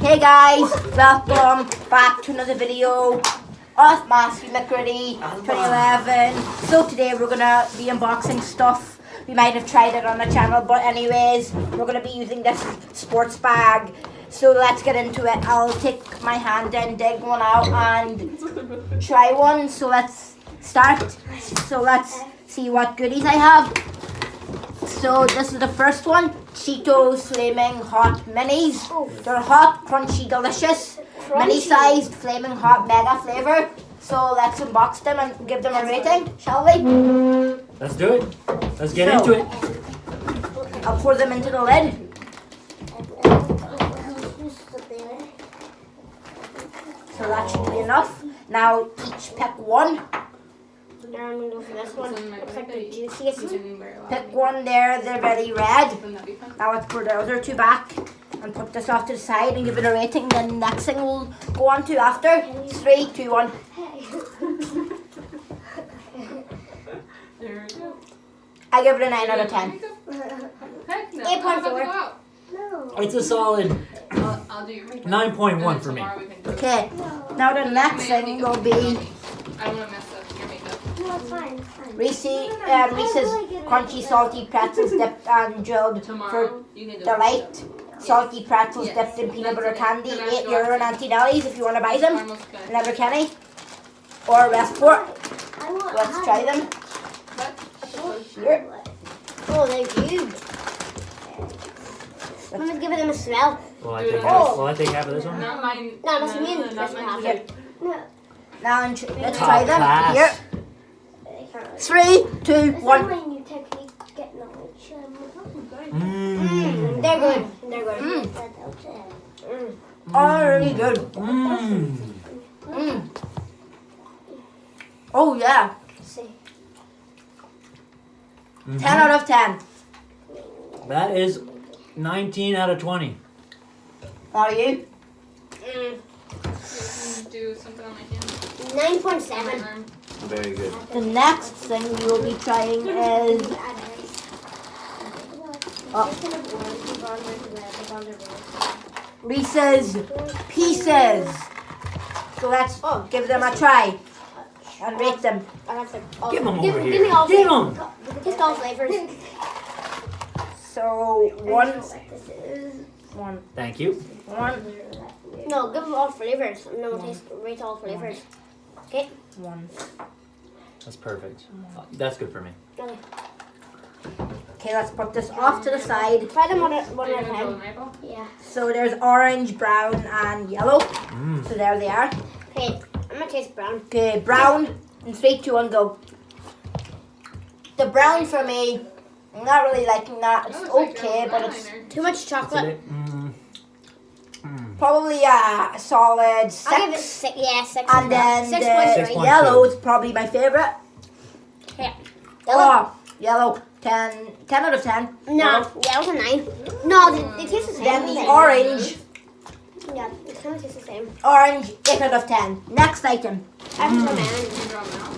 Hey guys, welcome back to another video of Master McCready 2011. So today we're gonna be unboxing stuff. We might have tried it on the channel, but anyways, we're gonna be using this sports bag. So let's get into it. I'll take my hand and dig one out and try one. So let's start. So let's see what goodies I have. So this is the first one, Cheetos Flaming Hot Minis. They're hot, crunchy, delicious, mini-sized, flaming hot, mega flavor. So let's unbox them and give them a rating, shall we? Let's do it. Let's get into it. I'll pour them into the lid. So that should be enough. Now each pick one. I'm gonna go for this one. Looks like the juiciest. Pick one there, they're very red. Now let's put the other two back and put this off to the side and give it a rating. Then the next thing we'll go on to after. 3, 2, 1. There we go. I give it a 9 out of 10. Heck no. 8.4. No. It's a solid I'll do your makeup. 9.1 for me. Tomorrow we can do it. Okay, now the next thing will be I don't want to mess up your makeup. No, it's fine. It's fine. Reese's Crunchy Salty Pretzels dipped and drilled for Tomorrow you can do delight. Salty pretzels dipped in peanut butter candy. €8 in Auntie Nelly's if you want to buy them. Almost good. Never Kenny or Westport. I want Let's try them. But Here. Oh, they're huge. I'm gonna give them a smell. Will I take half of this one? not mine. No, that's me. not That's mine. what Here. No. Now let's Top try them. class. Here. 3, 2, 1. When you technique get knowledge. Mmm. They're good. They're good. Oh, really good. Mmm. Oh yeah. See. 10 out of 10. That is 19 out of 20. How are you? Do something on my hand. 9.7. Arm. Very good. The next thing we will be trying is Reese's Pieces. So let's give them a try and rate them. Give them Give over me here. all Give them. Just all flavors. So one. Thank you. No, give them all flavors. And then we'll rate all flavors. Okay? 1. That's perfect. That's good for me. Okay. Okay, let's put this off to the side. Try them one Are at you a gonna go time. with maple? Yeah. So there's orange, brown, and yellow. Mmm. So there they are. Okay, I'm gonna taste brown. Okay, brown. In 3, 2, 1, go. The brown for me, I'm not really liking that. It's That looks like okay, your but it's eyeliner. Too much It's a chocolate. bit. probably a solid 6. I'll give it 6. Yeah, 6. And then 6.3. the yellow is probably my favorite. Yeah. Yellow. Oh, yellow. 10 out of 10. No, yellow's a 9. No, they taste the same. Then the don't they? orange. Yeah, they kind of taste the same. Orange, 8 out of 10. Next item. I have some You mayonnaise. can draw them out.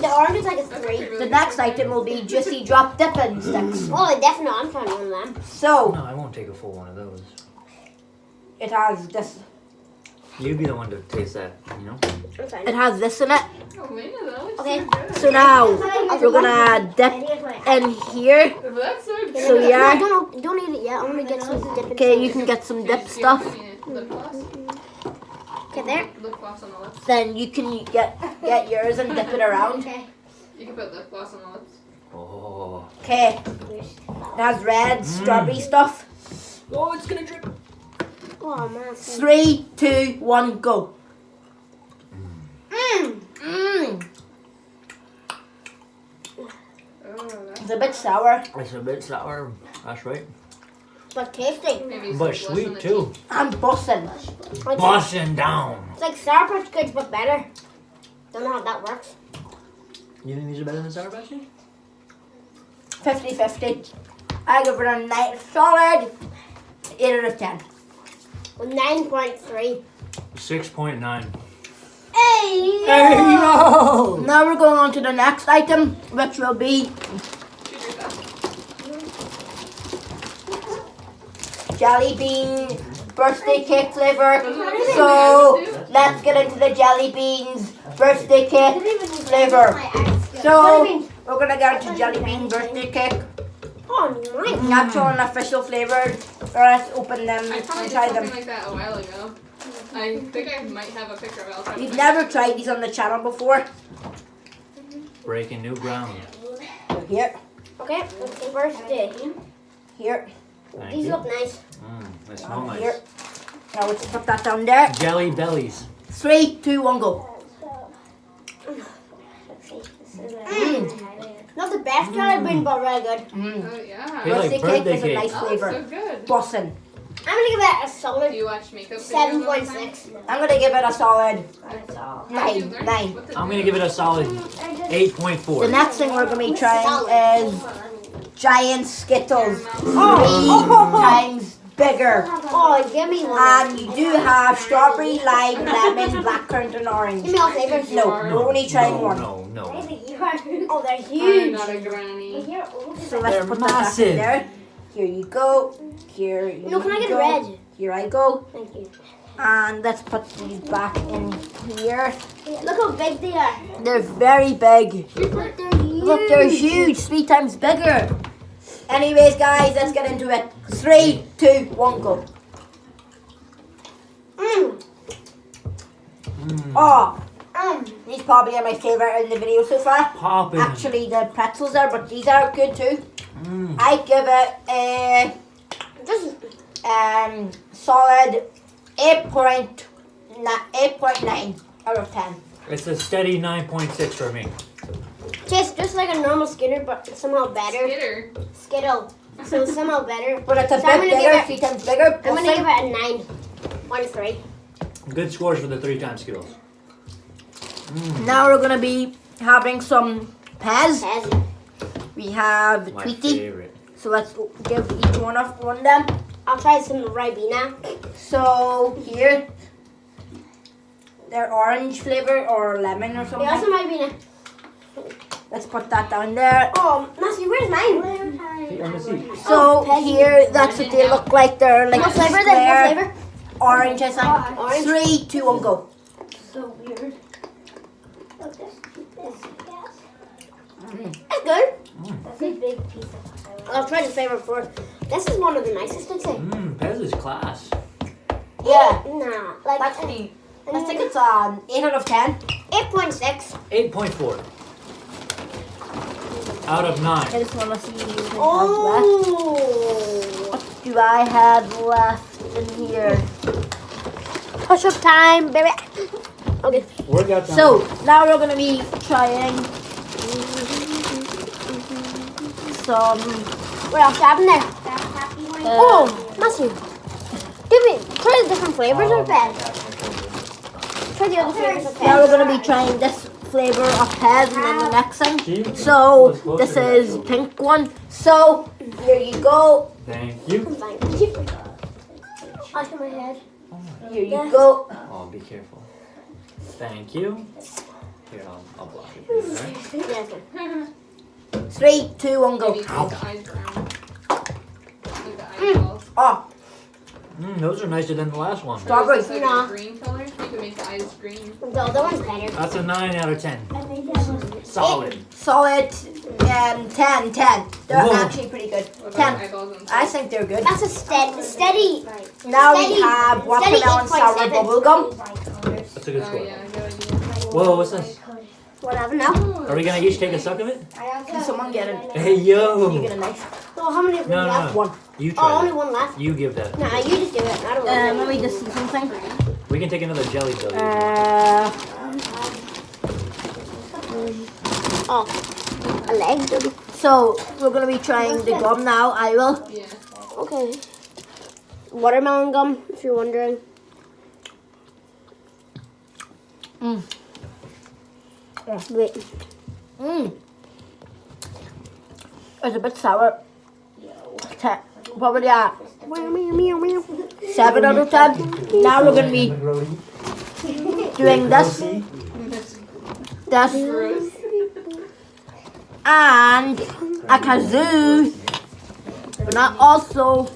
The orange is like a That's 3. actually really The next good. item will be Juicy Drop Dippin' Sticks. Oh, definitely. I'm trying one of them. So, No, I won't take a full one of those. it has this. You be the one to taste that, you know? I'm trying. It has this in it. Oh, Lena, that looks Okay. so good. So now, we're gonna dip in here. That's so good. So yeah. No, don't eat it yet. I'm gonna get some dip. Okay, you can get some dip stuff. Lip gloss. Okay, there. Lip gloss on the lips. Then you can get yours and dip it around. Okay. You can put lip gloss on the lips. Oh. Okay, it has red strawberry stuff. Oh, it's gonna drip. Oh man. 3, 2, 1, go. Mmm. Oh, that's It's a bit sour. It's a bit sour. That's right. But tasty. maybe some But blush on sweet the too. I'm bussing. Busting down. It's like Sour Patch Kids, but better. Don't know how that works. You think these are better than Sour Patch? 50-50. I give it a solid 8 out of 10. With 9.3. 6.9. Hey! There you go. Now we're going on to the next item, which will be Choose yourself. jelly bean birthday cake flavor. So let's get into the jelly beans birthday cake flavor. So we're gonna get into jelly bean birthday cake. Oh, nice. Natural and official flavored. Let's open them I and probably did try something them. like that a while ago. I think I might have a picture of it. I'll try to We've find never tried these on the channel before. Breaking new ground. Here, Okay, let's see birthday. here, Thank These you. look nice. They smell here. nice. Now let's put that down there. Jelly bellies. 3, 2, 1, go. Not the best jelly bean, but really good. it. Oh yeah. Tastes like Birthday cake birthday is a cake. nice Oh, flavor. so good. Bussin'. I'm gonna give it a Do solid you watch makeup videos all the time? 7.6. I'm gonna give it a solid How do you 9. learn 9. what to I'm do? gonna give it a solid The 8.4. next thing we're gonna be trying is giant Skittles. Oh. 3 times bigger. Oh, give me one. And you do have strawberry, lime, lemon, blackcurrant, and orange. Give me all flavors. No, we're only trying one. No. Oh, they're I'm huge. not a granny. So let's They're put that back massive. in there. Here you go. Here you No, can I get go. red? Here I go. Thank you. And let's put these back in here. Look how big they are. They're very big. Look, they're huge. Look, they're huge. 3 times bigger. Anyways, guys, let's get into it. 3, 2, 1, go. Mm. Oh, these probably are my favorite in the video so far. Popping. Actually, the pretzels are, but these are good too. Mm. I give it a Just solid 8.9 out of 10. It's a steady 9.6 for me. tastes just like a normal Skitter, but somehow better. Skitter. Skittle. So somehow better. But it's a So I'm bit gonna bigger, give it- 3 times bigger. I'm gonna give it a 9. 1-3. Good scores for the 3 times Skittles. Now we're gonna be having some Pez. Has We have My Tweety. favorite. So let's give each one of them. I'll try some Ribena. So here, they're orange flavor or lemon or They something. also Ribena. Let's put that down there. Oh, Matthew, where's mine? Let me see. So here, that's what they look like. They're like What flavor? square, What flavor? orange, I think. Orange. 3, 2, 1, go. So weird. That's good. That's a big piece of I'll try the flavor first. This is one of the nicest, I'd say. Pez is class. Yeah, Nah, like actually, I think it's 8 out of 10. 8.6. 8.4. Out of 9. I just want to see what I have left. Oh. What do I have left in here? Push up time, baby. Okay. Workout time. So now we're gonna be trying some. What else happened there? Oh, Matthew. Try the different flavors of that. Try the other flavors of Now that. we're gonna be trying this flavor of Pez and then the next thing. Gee, So let's go this to that. is pink one. So here you go. Thank you. Onto my head. Here you go. Oh, be careful. Thank you. Here, I'll block it for you, alright? Yeah, okay. 3, 2, 1, go. Maybe make the eyes brown. Like the eyeballs. Oh, Those are nicer than the last one. Strawberry. Is this like Nah. a green color? You can make the eyes green. The other one's better. That's a 9 out of 10. Solid. solid 10, 10. They're Whoa. actually pretty good. What about 10. eyeballs and I think they're good. That's a steady. Now we steady- have watermelon steady sour 8.7. bubble gum. That's a good Oh score. yeah, good idea. Whoa, what's this? Whatever now. Are we gonna each take a suck of it? Can someone get it? Hey, yo! You get a knife. So how many have we No, no, left? One. You Oh, only try it. one left. You give that. Nah, you just do it. I don't know. Let me just see something. We can take another jelly belly. Oh, a leg. So we're gonna be trying the gum now. I will. Yeah. Okay. Watermelon gum, if you're wondering. Wait. It's a bit sour. Probably a Meow, meow, meow, meow. 7 out of 10. Now we're gonna be doing this, and a kazoo, but not also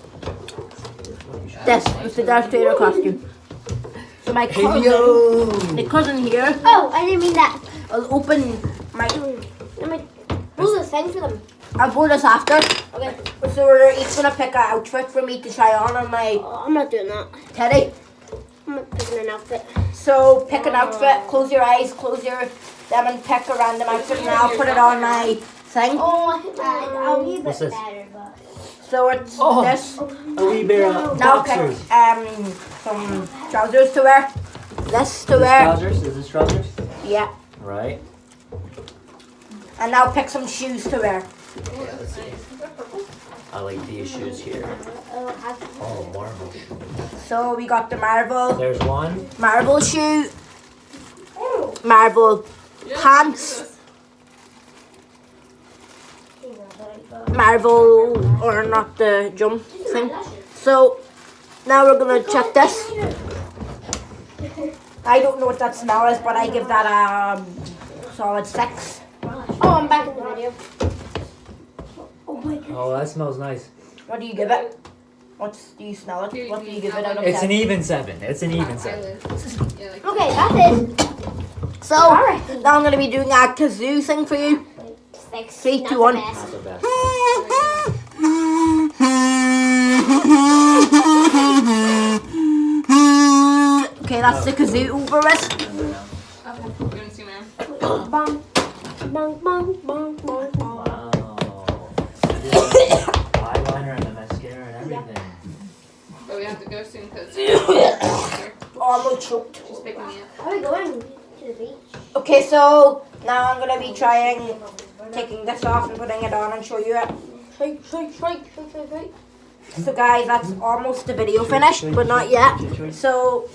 this with the Darth Vader costume. So my cousin here Oh, I didn't mean that. will open my. Let me pull the thing for them. I'll pull this after. Okay. So we're each gonna pick an outfit for me to try on my Oh, I'm not doing that. Teddy. I'm not picking an outfit. So pick an outfit, close your eyes, close your them and pick a random outfit and I'll put it on my thing. Oh, I'll be a What's bit this? better, but. So it's Oh. this. A wee bear Now pick boxers. some trousers to wear. This to Is this wear. trousers? Is this trousers? Yeah. Right. And now pick some shoes to wear. Let's see. I like these shoes here. Oh, Marvel shoe. So we got the Marvel There's one. shoe, Marvel pants, Marvel or not the jump thing. So now we're gonna check this. I don't know what that smell is, but I give that a solid 6. Oh, I'm back in the video. Oh, that smells nice. What do you give it? Do you smell it? What do you give it out of 10? It's an even 7. It's an even 7. Yeah, like Okay, that's it. So now I'm gonna be doing a kazoo thing for you. 6. 3, Not 2, the 1. best. Not the best. Okay, that's the kazoo over with. okay. You wanna see mine? Bong, bong, bong, bong, bong, bong. Wow. Eyeliner and the mascara and everything. But we have to go soon because Almost choked. she's picking me up. Are we going to the beach? Okay, so now I'm gonna be trying taking this off and putting it on and show you it. Shake, shake, shake, shake, shake, shake. So guys, that's almost the video finished, but not yet. So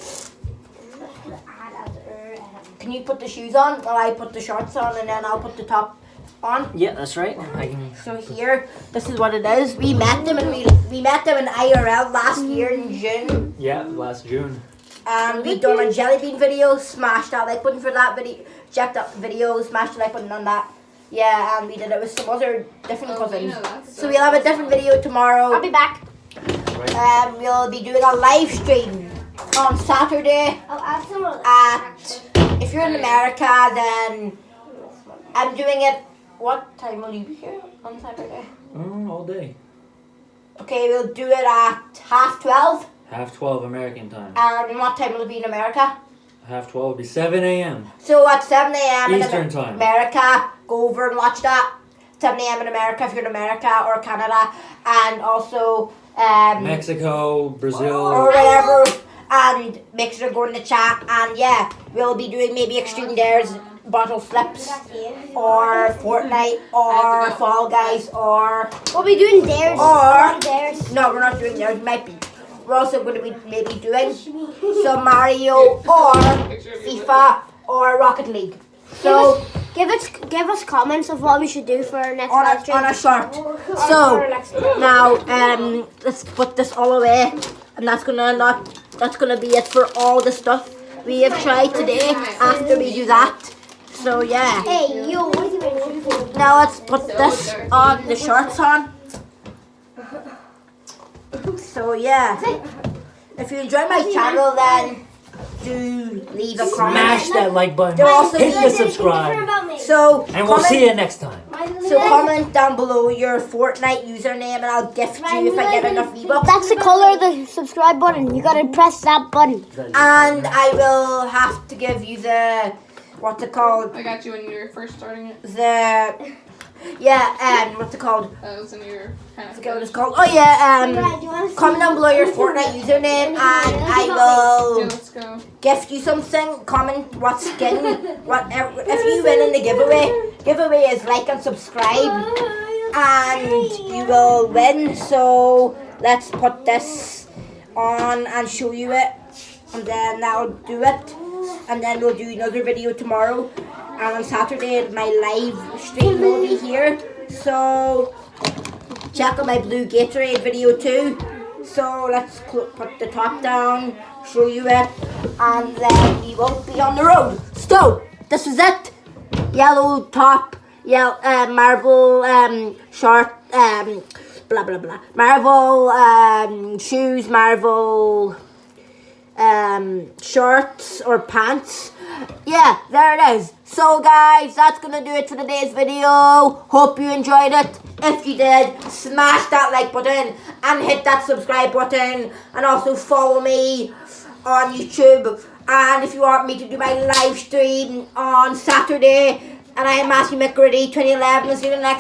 can you put the shoes on while I put the shorts on and then I'll put the top on? Yeah, that's right. I can. So here, this is what it is. We met them and we met them in IRL last year in June. Yeah, last June. And we done a jelly bean video, smashed that like button for that video, checked out the video, smashed the like button on that. Yeah, and we did it with some other different cousins. So we'll have a different video tomorrow. I'll be back. Right. We'll be doing a live stream on Saturday I'll add some at, if you're in America, then I'm doing it, what time will you be here on Saturday? All day. Okay, we'll do it at 12:30. 12 American time. And what time will it be in America? 12 will be 7 a.m. So at 7 a.m. in Eastern time. America, go over and watch that. 7 a.m. in America if you're in America or Canada. And also Mexico, Brazil. or whatever. And make sure to go in the chat. And yeah, we'll be doing maybe Extreme Dares, bottle flips, or Fortnite, or Fall Guys, or... We'll be doing dares. Or... Dares. No, we're not doing dares. Might be. We're also going to be maybe doing some Mario or FIFA or Rocket League. So Give us comments of what we should do for our next on live a, stream. on a short. For So our next stream. now let's put this all away, and that's gonna be it for all the stuff we have tried today. After we do that, so yeah. Hey, yo, what are you doing? Now let's put this on the shorts on. So yeah, if you enjoy my channel, then do leave a comment. Smash that like button. They're also Hit the Anything different subscribe. about me? So And we'll see you next time. So comment down below your Fortnite username, and I'll gift you if I get enough V-Bucks. That's the color of the subscribe button. You gotta press that button. And I will have to give you the what's it called? I got you when you were first starting it. What's it called? That was when you were kind I of. forget what it's called. Oh yeah, comment down below your Fortnite username, and I Yeah, will let's go. gift you something. Comment what skin, whatever. If you win in the giveaway is like and subscribe, and you will win. So let's put this on and show you it, and then I'll do it, and then we'll do another video tomorrow, and on Saturday my live stream will be here. So check out my blue Gatorade video too. So let's put the top down, show you it, and then we won't be on the road. So this is it. Yellow top, Marvel short, blah blah blah. Marvel shoes, Marvel shorts or pants. Yeah, there it is. So guys, that's gonna do it for today's video. Hope you enjoyed it. If you did, smash that like button and hit that subscribe button, and also follow me on YouTube. And if you want me to do my live stream on Saturday, and I am Matthew McGritty 2011, see you next